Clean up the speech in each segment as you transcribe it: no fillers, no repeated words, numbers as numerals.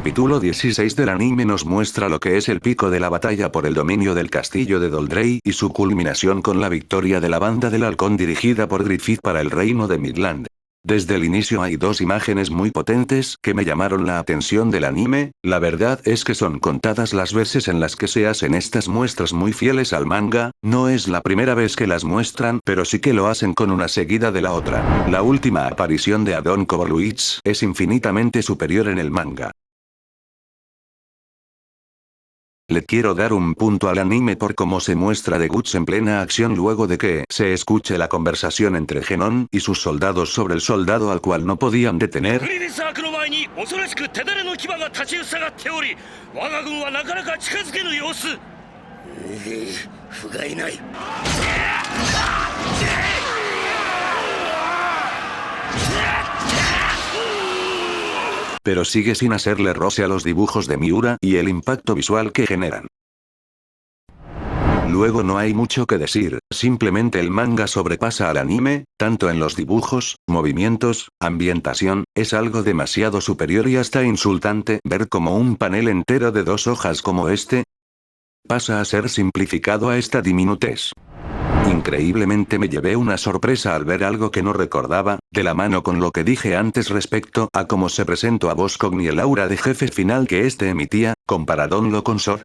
capítulo 16 del anime nos muestra lo que es el pico de la batalla por el dominio del castillo de Doldrey y su culminación con la victoria de la banda del halcón dirigida por Griffith para el reino de Midland. Desde el inicio hay dos imágenes muy potentes que me llamaron la atención del anime. La verdad es que son contadas las veces en las que se hacen estas muestras muy fieles al manga, no es la primera vez que las muestran, pero sí que lo hacen con una seguida de la otra. La última aparición de Adon Koborluich es infinitamente superior en el manga. Le quiero dar un punto al anime por cómo se muestra de Guts en plena acción luego de que se escuche la conversación entre Genon y sus soldados sobre el soldado al cual no podían detener. Pero sigue sin hacerle roce a los dibujos de Miura y el impacto visual que generan. Luego no hay mucho que decir, simplemente el manga sobrepasa al anime, tanto en los dibujos, movimientos, ambientación, es algo demasiado superior y hasta insultante ver como un panel entero de 2 hojas como este pasa a ser simplificado a esta diminutez. Increíblemente me llevé una sorpresa al ver algo que no recordaba, de la mano con lo que dije antes respecto a cómo se presentó a Boscogn y el aura de jefe final que este emitía, comparadonlo con Sor.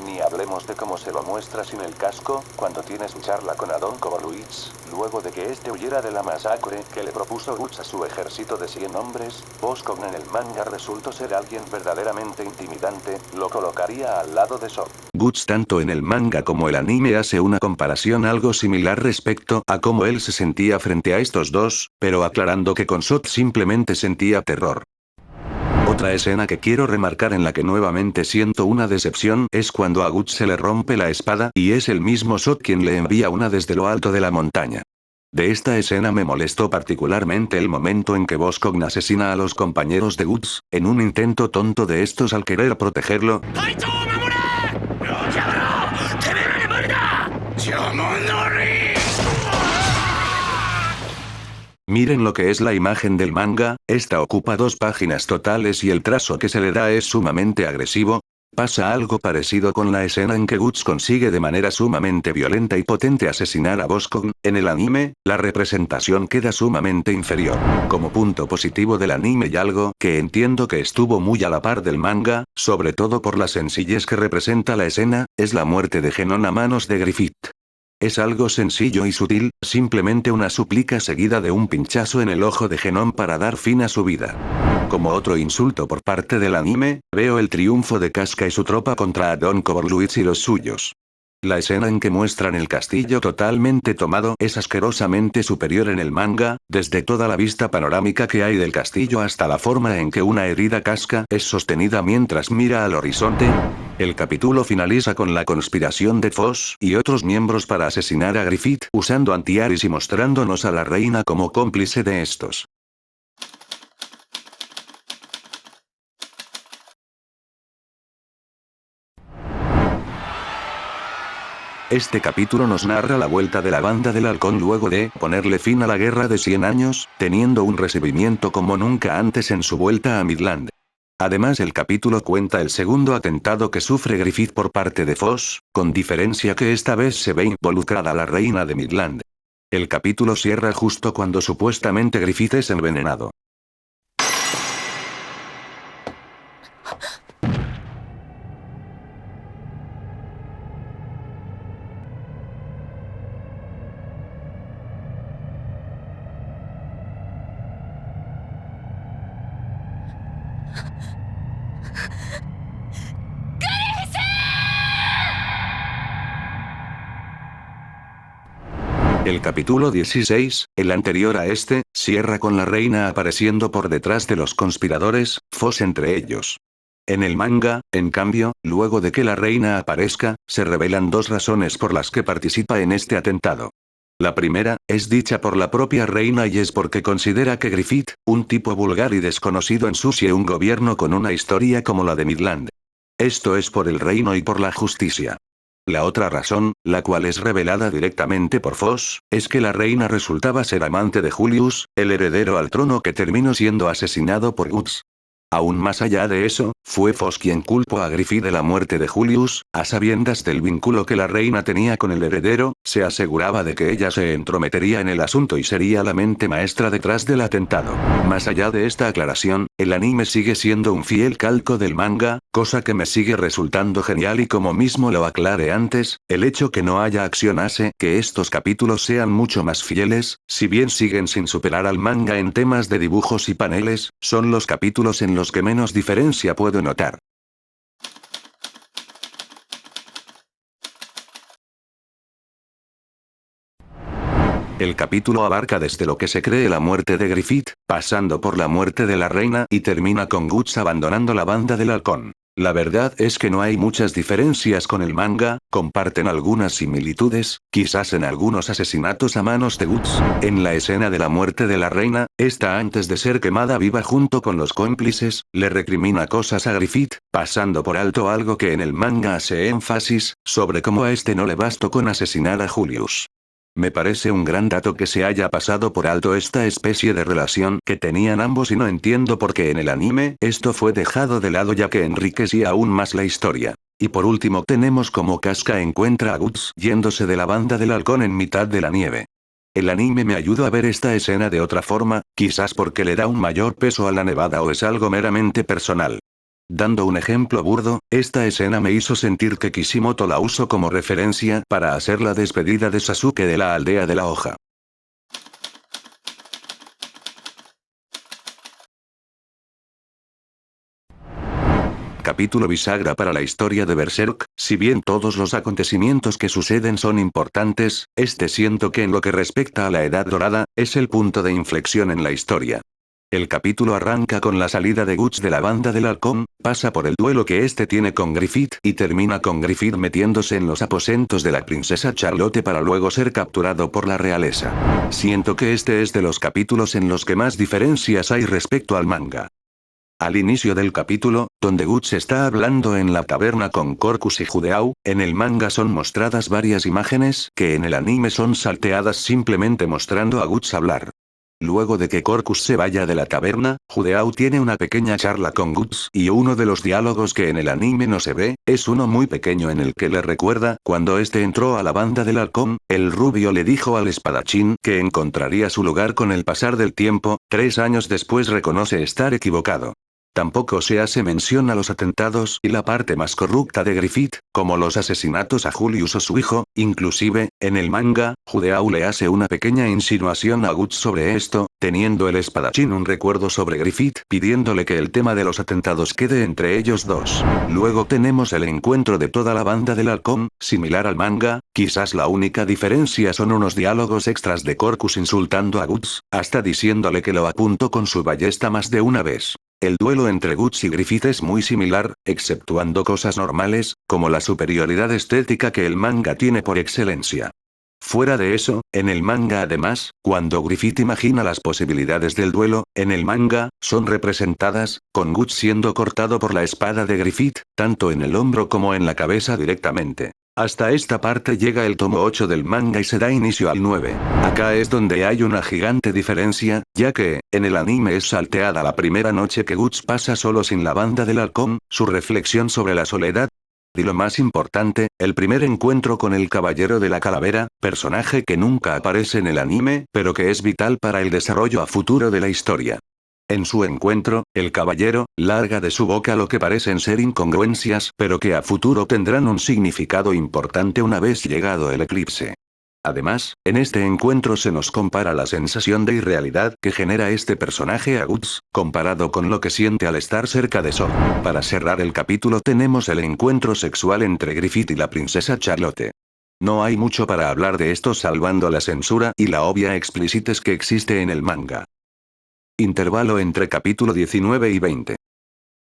Ni hablemos de cómo se lo muestra sin el casco, cuando tiene su charla con Adon Koborluich, luego de que este huyera de la masacre que le propuso Guts a su ejército de 100 hombres, Boscogn en el manga resultó ser alguien verdaderamente intimidante, lo colocaría al lado de Sor. Guts tanto en el manga como el anime hace una comparación algo similar respecto a cómo él se sentía frente a estos dos, pero aclarando que con Sot simplemente sentía terror. Otra escena que quiero remarcar en la que nuevamente siento una decepción es cuando a Guts se le rompe la espada y es el mismo Sot quien le envía una desde lo alto de la montaña. De esta escena me molestó particularmente el momento en que Boscogn asesina a los compañeros de Guts, en un intento tonto de estos al querer protegerlo. Miren lo que es la imagen del manga, esta ocupa 2 páginas totales y el trazo que se le da es sumamente agresivo. Pasa algo parecido con la escena en que Guts consigue de manera sumamente violenta y potente asesinar a Boscogn. En el anime, la representación queda sumamente inferior. Como punto positivo del anime y algo que entiendo que estuvo muy a la par del manga, sobre todo por la sencillez que representa la escena, es la muerte de Genon a manos de Griffith. Es algo sencillo y sutil, simplemente una súplica seguida de un pinchazo en el ojo de Genon para dar fin a su vida. Como otro insulto por parte del anime, veo el triunfo de Casca y su tropa contra Adon Koborluich y los suyos. La escena en que muestran el castillo totalmente tomado es asquerosamente superior en el manga, desde toda la vista panorámica que hay del castillo hasta la forma en que una herida Casca es sostenida mientras mira al horizonte. El capítulo finaliza con la conspiración de Foss y otros miembros para asesinar a Griffith usando antiaris y mostrándonos a la reina como cómplice de estos. Este capítulo nos narra la vuelta de la banda del halcón luego de ponerle fin a la guerra de 100 años, teniendo un recibimiento como nunca antes en su vuelta a Midland. Además el capítulo cuenta el segundo atentado que sufre Griffith por parte de Foss, con diferencia que esta vez se ve involucrada la reina de Midland. El capítulo cierra justo cuando supuestamente Griffith es envenenado. El capítulo 16, el anterior a este, cierra con la reina apareciendo por detrás de los conspiradores, Foss entre ellos. En el manga, en cambio, luego de que la reina aparezca, se revelan 2 razones por las que participa en este atentado. La primera, es dicha por la propia reina y es porque considera que Griffith, un tipo vulgar y desconocido ensucie un gobierno con una historia como la de Midland. Esto es por el reino y por la justicia. La otra razón, la cual es revelada directamente por Foss, es que la reina resultaba ser amante de Julius, el heredero al trono que terminó siendo asesinado por Guts. Aún más allá de eso, fue Foss quien culpó a Griffith de la muerte de Julius, a sabiendas del vínculo que la reina tenía con el heredero, se aseguraba de que ella se entrometería en el asunto y sería la mente maestra detrás del atentado. Más allá de esta aclaración, el anime sigue siendo un fiel calco del manga, cosa que me sigue resultando genial y como mismo lo aclaré antes, el hecho que no haya acción hace que estos capítulos sean mucho más fieles, si bien siguen sin superar al manga en temas de dibujos y paneles, son los capítulos en los que menos diferencia puedo notar. El capítulo abarca desde lo que se cree la muerte de Griffith, pasando por la muerte de la reina y termina con Guts abandonando la banda del halcón. La verdad es que no hay muchas diferencias con el manga, comparten algunas similitudes, quizás en algunos asesinatos a manos de Guts. En la escena de la muerte de la reina, esta antes de ser quemada viva junto con los cómplices, le recrimina cosas a Griffith, pasando por alto algo que en el manga hace énfasis, sobre cómo a este no le bastó con asesinar a Julius. Me parece un gran dato que se haya pasado por alto esta especie de relación que tenían ambos y no entiendo por qué en el anime esto fue dejado de lado ya que enriquecía aún más la historia. Y por último tenemos como Casca encuentra a Guts yéndose de la banda del halcón en mitad de la nieve. El anime me ayuda a ver esta escena de otra forma, quizás porque le da un mayor peso a la nevada o es algo meramente personal. Dando un ejemplo burdo, esta escena me hizo sentir que Kishimoto la usó como referencia para hacer la despedida de Sasuke de la aldea de la hoja. Capítulo bisagra para la historia de Berserk, si bien todos los acontecimientos que suceden son importantes, este siento que en lo que respecta a la Edad Dorada, es el punto de inflexión en la historia. El capítulo arranca con la salida de Guts de la banda del halcón, pasa por el duelo que este tiene con Griffith y termina con Griffith metiéndose en los aposentos de la princesa Charlotte para luego ser capturado por la realeza. Siento que este es de los capítulos en los que más diferencias hay respecto al manga. Al inicio del capítulo, donde Guts está hablando en la taberna con Corcus y Judeau, en el manga son mostradas varias imágenes que en el anime son salteadas simplemente mostrando a Guts hablar. Luego de que Corcus se vaya de la taberna, Judeau tiene una pequeña charla con Guts y uno de los diálogos que en el anime no se ve, es uno muy pequeño en el que le recuerda cuando este entró a la banda del halcón, el rubio le dijo al espadachín que encontraría su lugar con el pasar del tiempo, 3 años después reconoce estar equivocado. Tampoco se hace mención a los atentados y la parte más corrupta de Griffith, como los asesinatos a Julius o su hijo, inclusive, en el manga, Judeau le hace una pequeña insinuación a Guts sobre esto, teniendo el espadachín un recuerdo sobre Griffith pidiéndole que el tema de los atentados quede entre ellos dos. Luego tenemos el encuentro de toda la banda del halcón, similar al manga, quizás la única diferencia son unos diálogos extras de Corcus insultando a Guts, hasta diciéndole que lo apuntó con su ballesta más de una vez. El duelo entre Guts y Griffith es muy similar, exceptuando cosas normales, como la superioridad estética que el manga tiene por excelencia. Fuera de eso, en el manga además, cuando Griffith imagina las posibilidades del duelo, en el manga, son representadas, con Guts siendo cortado por la espada de Griffith, tanto en el hombro como en la cabeza directamente. Hasta esta parte llega el tomo 8 del manga y se da inicio al 9. Acá es donde hay una gigante diferencia, ya que, en el anime es salteada la primera noche que Guts pasa solo sin la banda del halcón, su reflexión sobre la soledad. Y lo más importante, el primer encuentro con el Caballero de la Calavera, personaje que nunca aparece en el anime, pero que es vital para el desarrollo a futuro de la historia. En su encuentro, el caballero, larga de su boca lo que parecen ser incongruencias, pero que a futuro tendrán un significado importante una vez llegado el eclipse. Además, en este encuentro se nos compara la sensación de irrealidad que genera este personaje a Guts, comparado con lo que siente al estar cerca de Sol. Para cerrar el capítulo tenemos el encuentro sexual entre Griffith y la princesa Charlotte. No hay mucho para hablar de esto salvando la censura y la obvia explícites que existe en el manga. Intervalo entre capítulo 19 y 20.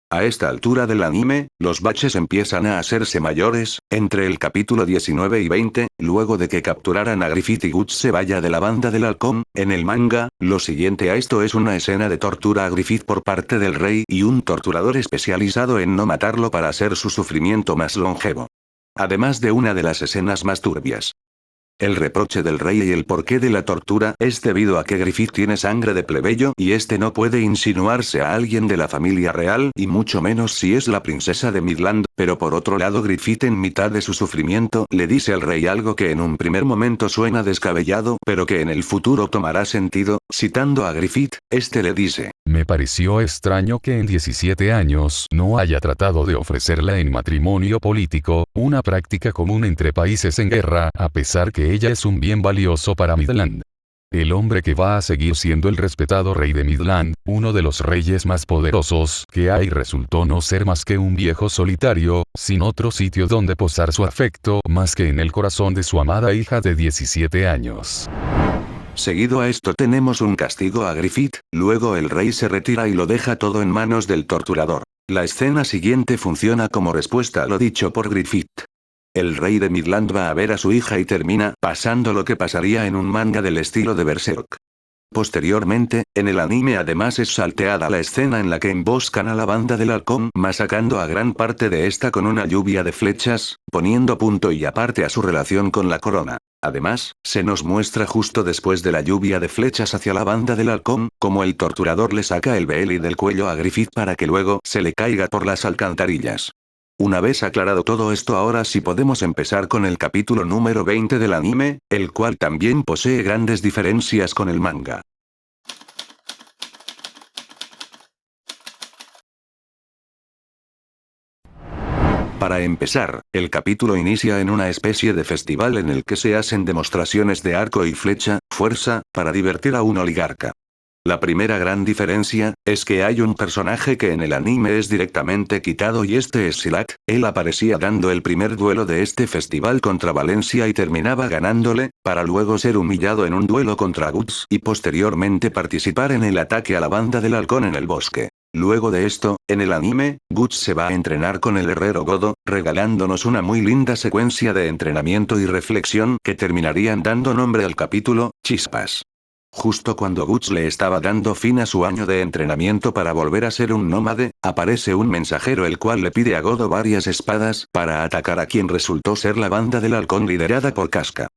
A esta altura del anime, los baches empiezan a hacerse mayores, entre el capítulo 19 y 20, luego de que capturaran a Griffith y Guts se vaya de la banda del halcón, en el manga, lo siguiente a esto es una escena de tortura a Griffith por parte del rey y un torturador especializado en no matarlo para hacer su sufrimiento más longevo. Además de una de las escenas más turbias. El reproche del rey y el porqué de la tortura es debido a que Griffith tiene sangre de plebeyo y este no puede insinuarse a alguien de la familia real y mucho menos si es la princesa de Midland, pero por otro lado Griffith en mitad de su sufrimiento le dice al rey algo que en un primer momento suena descabellado pero que en el futuro tomará sentido, citando a Griffith, este le dice: Me pareció extraño que en 17 años no haya tratado de ofrecerla en matrimonio político, una práctica común entre países en guerra, a pesar que ella es un bien valioso para Midland. El hombre que va a seguir siendo el respetado rey de Midland, uno de los reyes más poderosos que hay, resultó no ser más que un viejo solitario, sin otro sitio donde posar su afecto más que en el corazón de su amada hija de 17 años. Seguido a esto tenemos un castigo a Griffith, luego el rey se retira y lo deja todo en manos del torturador. La escena siguiente funciona como respuesta a lo dicho por Griffith. El rey de Midland va a ver a su hija y termina pasando lo que pasaría en un manga del estilo de Berserk. Posteriormente, en el anime además es salteada la escena en la que emboscan a la banda del halcón, masacrando a gran parte de esta con una lluvia de flechas, poniendo punto y aparte a su relación con la corona. Además, se nos muestra justo después de la lluvia de flechas hacia la banda del halcón, como el torturador le saca el Bailey del cuello a Griffith para que luego se le caiga por las alcantarillas. Una vez aclarado todo esto, ahora sí podemos empezar con el capítulo número 20 del anime, el cual también posee grandes diferencias con el manga. Para empezar, el capítulo inicia en una especie de festival en el que se hacen demostraciones de arco y flecha, fuerza, para divertir a un oligarca. La primera gran diferencia, es que hay un personaje que en el anime es directamente quitado y este es Silat. Él aparecía dando el primer duelo de este festival contra Valencia y terminaba ganándole, para luego ser humillado en un duelo contra Guts y posteriormente participar en el ataque a la banda del halcón en el bosque. Luego de esto, en el anime, Guts se va a entrenar con el herrero Godo, regalándonos una muy linda secuencia de entrenamiento y reflexión que terminarían dando nombre al capítulo, Chispas. Justo cuando Guts le estaba dando fin a su año de entrenamiento para volver a ser un nómade, aparece un mensajero el cual le pide a Godo varias espadas para atacar a quien resultó ser la banda del halcón liderada por Casca.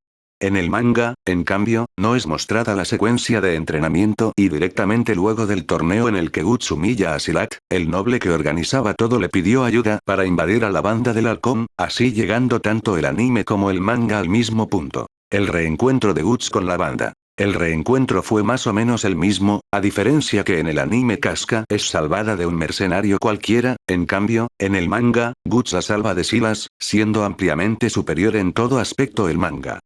En el manga, en cambio, no es mostrada la secuencia de entrenamiento y directamente luego del torneo en el que Guts humilla a Silat, el noble que organizaba todo le pidió ayuda para invadir a la banda del halcón, así llegando tanto el anime como el manga al mismo punto. El reencuentro de Guts con la banda. El reencuentro fue más o menos el mismo, a diferencia que en el anime Casca es salvada de un mercenario cualquiera, en cambio, en el manga, Guts la salva de Silas, siendo ampliamente superior en todo aspecto el manga.